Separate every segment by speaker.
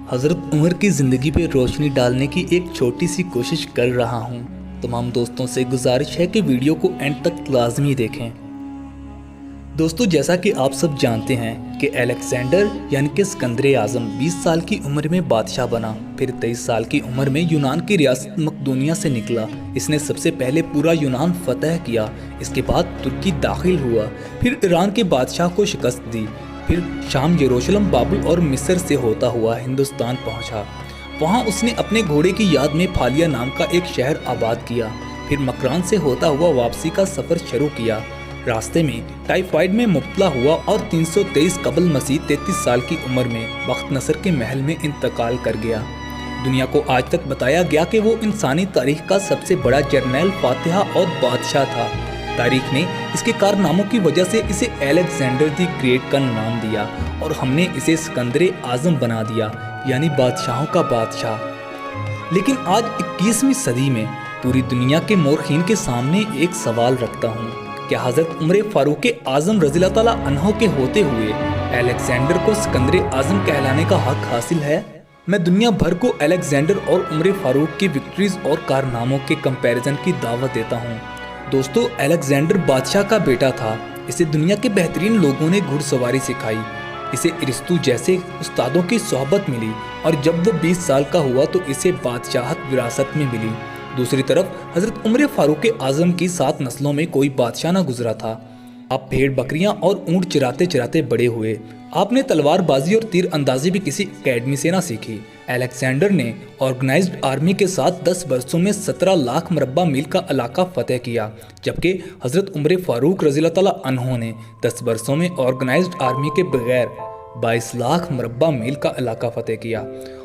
Speaker 1: हज़रत उमर की ज़िंदगी पे रोशनी डालने की एक छोटी सी कोशिश कर रहा हूँ। तमाम दोस्तों से गुजारिश है कि वीडियो को एंड तक लाजमी देखें। दोस्तों, जैसा कि आप सब जानते हैं कि अलेक्जेंडर यानी कि सिकंदर आज़म 20 साल की उम्र में बादशाह बना। फिर 23 साल की उम्र में यूनान की रियासत मकदूनिया से निकला। इसने सबसे पहले पूरा यूनान फतह किया। इसके बाद तुर्की दाखिल हुआ, फिर ईरान के बादशाह को शिकस्त दी, फिर शाम, यरूशलेम, बाबुल और मिस्र से होता हुआ हिंदुस्तान पहुंचा। वहां उसने अपने घोड़े की याद में फालिया नाम का एक शहर आबाद किया। फिर मकरान से होता हुआ वापसी का सफ़र शुरू किया। रास्ते में टाइफाइड में मुब्तला हुआ और 323 कबल मसीह 33 साल की उम्र में बख्त नसर के महल में इंतकाल कर गया। दुनिया को आज तक बताया गया कि वो इंसानी तारीख का सबसे बड़ा जर्नैल, फातिहा और बादशाह था। तारीख ने इसके कारनामों की वजह से इसे अलेक्जेंडर द ग्रेट का नाम दिया और हमने इसे सिकंदर आज़म बना दिया, यानी बादशाहों का बादशाह। लेकिन आज 21वीं सदी में पूरी दुनिया के मोरखीन के सामने एक सवाल रखता हूँ, क्या हज़रत उमर फारूक आज़म रज़ियल्लाहु ताला अन्हो के होते हुए अलेक्जेंडर को सिकंदर आज़म कहलाने का हक हासिल है? मैं दुनिया भर को अलेक्जेंडर और उमर फारूक की विक्ट्रीज और कारनामों के कंपैरिजन की दावत देता हूँ। दोस्तों, अलेक्जेंडर बादशाह का बेटा था। इसे दुनिया के बेहतरीन लोगों ने घुड़सवारी सिखाई। इसे अरिस्तु जैसे उस्तादों की सोहबत मिली और जब वो 20 साल का हुआ तो इसे बादशाहत विरासत में मिली। दूसरी तरफ हज़रत उमर फारूक आज़म की 7 नस्लों में कोई बादशाह न गुजरा था। आप भेड़ बकरियां और ऊंट चराते चराते बड़े हुए। आपने तलवारबाजी और तीर अंदाजी भी किसी एकेडमी से ना सीखी। अलेक्जेंडर ने ऑर्गेनाइज्ड आर्मी के साथ 10 वर्षों में 17 लाख मुरब्बा मील का इलाका फतेह किया, जबकि हज़रत उमर फारूक रज़ियल्लाहु ताला अन्हो ने 10 वर्षों में ऑर्गेनाइज्ड आर्मी के बगैर 22 लाख मुरब्बा मील का इलाका फतेह किया,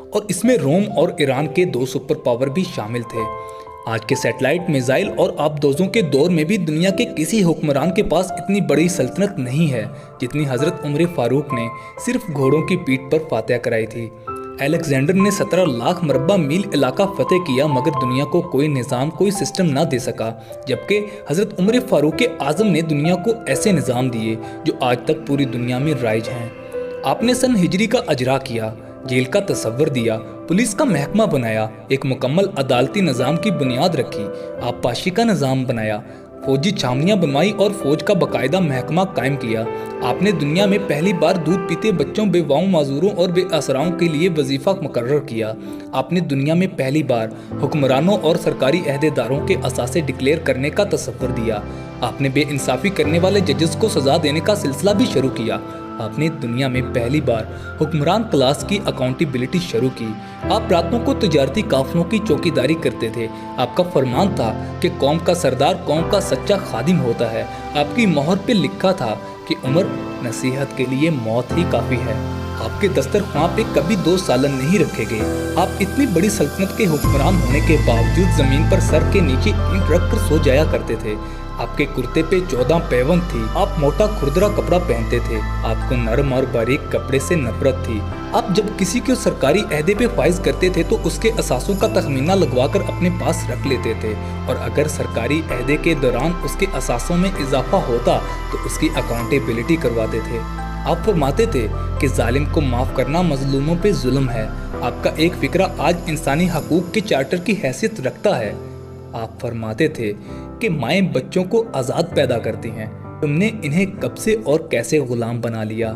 Speaker 1: और इसमें रोम और ईरान के 2 सुपर पावर भी शामिल थे। आज के सैटेलाइट, मिसाइल और आबदोजों के दौर में भी दुनिया के किसी हुक्मरान के पास इतनी बड़ी सल्तनत नहीं है जितनी हज़रत उमर फारूक ने सिर्फ घोड़ों की पीठ पर फातह कराई थी। अलेक्जेंडर ने 17 लाख मुरब्बा मील इलाका फतेह किया, मगर दुनिया को कोई निज़ाम, कोई सिस्टम ना दे सका, जबकि हज़रत उमर फारूक आज़म ने दुनिया को ऐसे निज़ाम दिए जो आज तक पूरी दुनिया में राइज हैं। आपने सन हिजरी का अजरा किया, जेल का तस्वर दिया, पुलिस का महकमा बनाया, एक मुकम्मल अदालती निज़ाम की बुनियाद रखी, आबपाशी का निज़ाम बनाया, फौजी छावनियाँ बनवाई और फौज का बाकायदा महकमा कायम किया। आपने दुनिया में पहली बार दूध पीते बच्चों, बेवाओं, माजूरों और बेअसराओं के लिए वजीफ़ा मुकर्रर किया। आपने दुनिया में पहली बार हुक्मरानों और सरकारी अहदेदारों के असासे डिक्लेयर करने का तस्वर दिया। आपने बेइंसाफ़ी करने वाले जजेस को सज़ा देने का सिलसिला भी शुरू किया। आपने दुनिया में पहली बार हुक्मरान क्लास की अकाउंटेबिलिटी शुरू की। आप रातों को तजारती काफिलों की चौकीदारी करते थे। आपका फरमान था कि कौम का सरदार कौम का सच्चा खादिम होता है। आपकी मोहर पे लिखा था कि उमर, नसीहत के लिए मौत ही काफ़ी है। आपके दस्तरख्वां पे कभी 2 सालन नहीं रखे गए। आप इतनी बड़ी सल्तनत के हुक्मरान होने के बावजूद ज़मीन पर सर के नीचे ईंट रख कर सो जाया करते थे। आपके कुर्ते पे 14 पैवन थी। आप मोटा खुरदरा कपड़ा पहनते थे। आपको नरम और बारीक कपड़े से नफरत थी। आप जब किसी को सरकारी अहदे पे फाइज करते थे तो उसके असासों का तखमीना लगवाकर अपने पास रख लेते थे, और अगर सरकारी अहदे के दौरान उसके असासों में इजाफा होता तो उसकी अकाउंटेबिलिटी करवाते थे। आप फरमाते थे कि जालिम को माफ़ करना मजलूमों पे जुल्म है। आपका एक फिक्रा आज इंसानी हकूक़ के चार्टर की हैसियत रखता है। आप फरमाते थे कि माएँ बच्चों को आज़ाद पैदा करती हैं, तुमने इन्हें कब से और कैसे गुलाम बना लिया।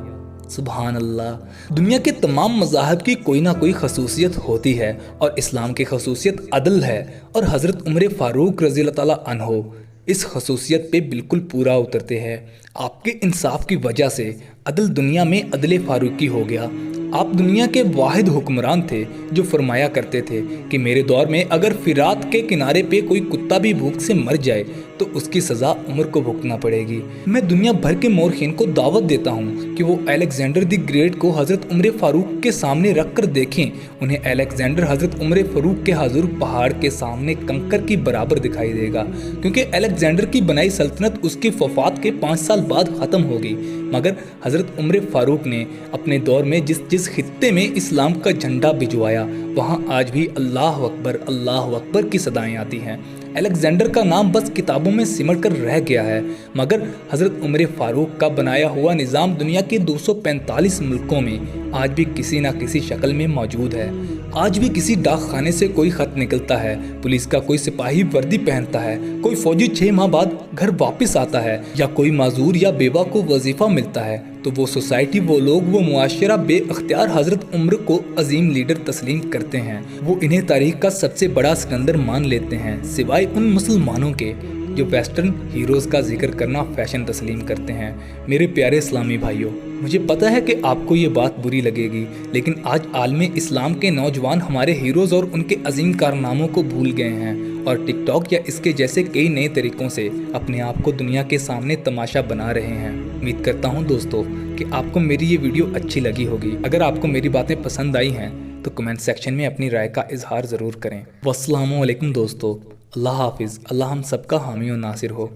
Speaker 1: सुभान अल्लाह। दुनिया के तमाम मज़ाहब की कोई ना कोई खसूसियत होती है, और इस्लाम की खसूसियत अदल है, और हज़रत उमर फारूक रज़ियल्लाहु ताला अन्हो इस खसूसियत पे बिल्कुल पूरा उतरते हैं। आपके इंसाफ की वजह से अदल दुनिया में अदल फारूकी हो गया। आप दुनिया के वाहिद हुक्मरान थे जो फरमाया करते थे कि मेरे दौर में अगर फिरात के किनारे पे कोई कुत्ता भी भूख से मर जाए तो उसकी सज़ा उम्र को भुगतना पड़ेगी। मैं दुनिया भर के मोरखीन को दावत देता हूँ कि वो अलेक्जेंडर द ग्रेट को हज़रत उमर फारूक के सामने रख कर देखें। उन्हें अलेक्जेंडर हज़रत उमर फारूक के हाजुर पहाड़ के सामने कंकर की बराबर दिखाई देगा, क्योंकि अलेक्जेंडर की बनाई सल्तनत उसकी वफात के 5 साल बाद ख़त्म होगी, मगर हज़रत उमर फारूक ने अपने दौर में जिस खित्ते में इस्लाम का झंडा भिजवाया वहाँ आज भी अल्लाह अकबर की सदाएं आती हैं। अलेक्जेंडर का नाम बस किताबों में सिमट कर रह गया है, मगर हज़रत उमर फारूक का बनाया हुआ निज़ाम दुनिया के 245 मुल्कों में आज भी किसी न किसी शक्ल में मौजूद है। आज भी किसी डाक खाने से कोई ख़त निकलता है, पुलिस का कोई सिपाही वर्दी पहनता है, कोई फौजी 6 माह बाद घर वापस आता है, या कोई माजूर या बेवा को वजीफ़ा मिलता है, तो वो सोसाइटी, वो लोग, वो मुआशरा बेअख्तियार हज़रत उमर को अजीम लीडर तस्लीम करते हैं। वो इन्हें तारीख का सबसे बड़ा सिकंदर मान लेते हैं, सिवाय उन मुसलमानों के जो वेस्टर्न हीरोज़ का जिक्र करना फैशन तस्लीम करते हैं। मेरे प्यारे इस्लामी भाइयों, मुझे पता है कि आपको ये बात बुरी लगेगी, लेकिन आज आलमे इस्लाम के नौजवान हमारे हीरोज़ और उनके अजीम कारनामों को भूल गए हैं और टिकटॉक या इसके जैसे कई नए तरीक़ों से अपने आप को दुनिया के सामने तमाशा बना रहे हैं। उम्मीद करता हूँ दोस्तों कि आपको मेरी ये वीडियो अच्छी लगी होगी। अगर आपको मेरी बातें पसंद आई हैं तो कमेंट सेक्शन में अपनी राय का इजहार ज़रूर करें। वस्सलामु अलैकुम दोस्तों, अल्लाह हाफिज़। अल्लाह हम सबका हामी और नासिर हो।